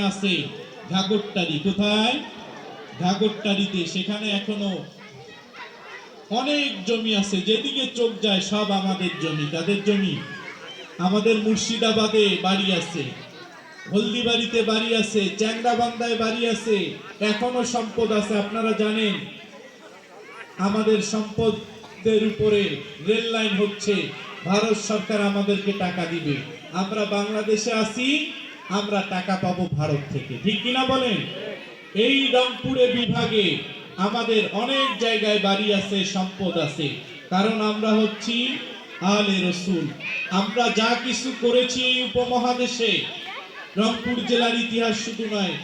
আছে ঘাগরটারি। কোথায়? ঘাগরটারিতে। সেখানে এখনো অনেক জমি আছে, যেদিকে চোখ যায় সব আমাদের জমি। তাদের জমি। আমাদের মুর্শিদাবাদে বাড়ি আছে, হলদিবাড়িতে বাড়ি আছে, চ্যাংরাবান্ধায় বাড়ি আছে, এখনো সম্পদ আছে। আপনারা জানেন আমাদের সম্পদের উপরে রেল লাইন হচ্ছে, ভারত সরকার আমাদেরকে টাকা দিবে। আমরা বাংলাদেশে আছি, আমরা টাকা পাবো ভারত থেকে। ঠিক কিনা বলেন? এই রংপুরে বিভাগে আমাদের অনেক জায়গায় বাড়ি আছে, সম্পদ আছে, কারণ আমরা হচ্ছি আলে রসুল। আমরা যা কিছু করেছি এই উপমহাদেশে, রংপুর জেলার ইতিহাস শুধু নয়,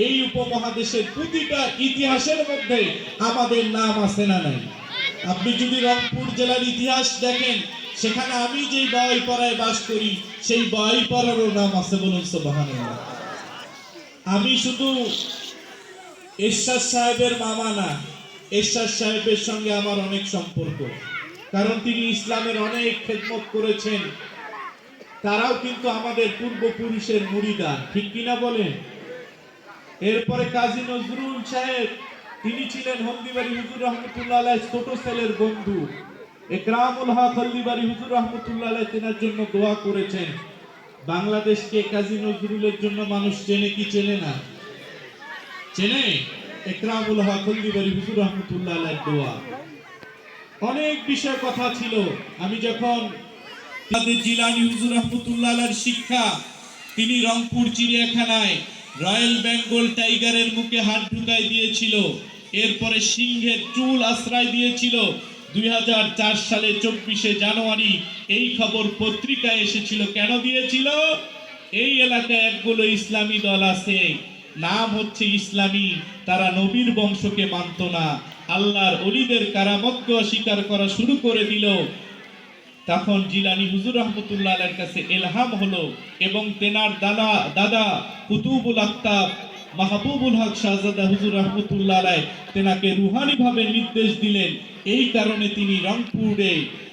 এই উপমহাদেশের প্রতিটা ইতিহাসের মধ্যে আমাদের নাম আছে না নাই? আপনি যদি রংপুর জেলার ইতিহাস দেখেন, সেখানে আমি যেই বয়পাড়ায় বাস করি সেই বয়পাড়ারও নাম আছে। বলুন সুবহানাল্লাহ। আমি শুধু এরশাদ সাহেবের মামা না, এরশাদ সাহেবের সঙ্গে আমার অনেক সম্পর্ক, কারণ তিনি ইসলামের অনেক খেদমত করেছেন। তারাও কিন্তু আমাদের পূর্বপুরুষের মুরিদান। ঠিক কিনা বলেন? এরপরে কাজী নজরুল সাহেব, তিনি ছিলেন হলদিবাড়ি হুজুর রহমতুল্লাহ আলাইহির ছোট ছেলের বন্ধু। একরামুল হক হলদিবাড়ি হুজুর রহমতুল্লাহ আলাইহি তেনার জন্য দোয়া করেছেন। বাংলাদেশকে কাজী নজরুলের জন্য মানুষ চেনে কি চেনে না? চেনে। একরামুল হক হলদিবাড়ি হুজুর রহমতুল্লাহ আলাইহির দোয়া। অনেক বিষয় কথা ছিল। আমি যখন জিলানী হুজুর রহমতুল্লাহ আলাইহির শিক্ষা, তিনি রংপুর চিড়িয়াখানায় রয়্যাল বেঙ্গল টাইগারের মুখে হাত ঢুকাই দিয়েছিল, এরপরে সিংহের চুল আশ্রয় দিয়েছিল। 2004 সালে 24শে জানুয়ারি এই খবর পত্রিকায় এসেছিল। কেন দিয়েছিল? এই এলাকায় একগুলো ইসলামী দল আছে, নাম হচ্ছে ইসলামী, তারা নবীর বংশকে মানত না, আল্লাহর ওলিদের কারামতকে অস্বীকার করা শুরু করে দিল। তখন জিলানী হুজুর রহমতুল্লাহ আলাইহির কাছে ইলহাম হলো এবং তেনার দাদা কুতুবুল আক্তাব মাহবুবুল হক শাহজাদা হুজুর রহমতুল্লাহ আলাইহি তেনাকে রুহানি ভাবে নির্দেশ দিলেন। এই কারণে তিনি রংপুরে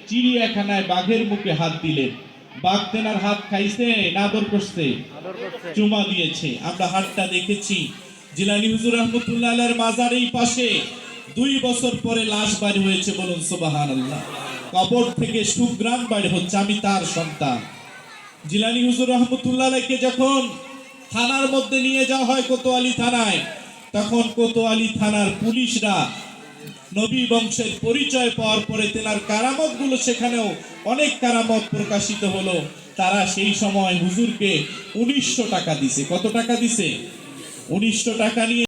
চিড়িয়াখানায় বাঘের মুখে হাত দিলেন। বাঘ তেনার হাত খাইছে না আদর করছে? চুমা দিয়েছে। আমরা হাতটা দেখেছি। জিলানী হুজুর রহমতুল্লাহ আলাইহির মাজার এই পাশে 2 বছর পরে লাশ বাড়ি হয়েছে। বলুন সুবহানাল্লাহ। কবর থেকে সুগ্রাণ বাইরে হচ্ছে। আমি তার সন্তান। জিলানী হুজুর রহমতুল্লাহ আলাইহিকে যখন থানার মধ্যে নিয়ে যাওয়া হয় কোতোয়ালি থানায়, তখন কোতোয়ালি থানার পুলিশরা নবী বংশের পরিচয় পাওয়ার পরে তেনার কারামত গুলো, সেখানেও অনেক কারামত প্রকাশিত হলো। তারা সেই সময় হুজুরকে 1900 টাকা দিছে। কত টাকা দিছে? 1900 টাকা নিয়ে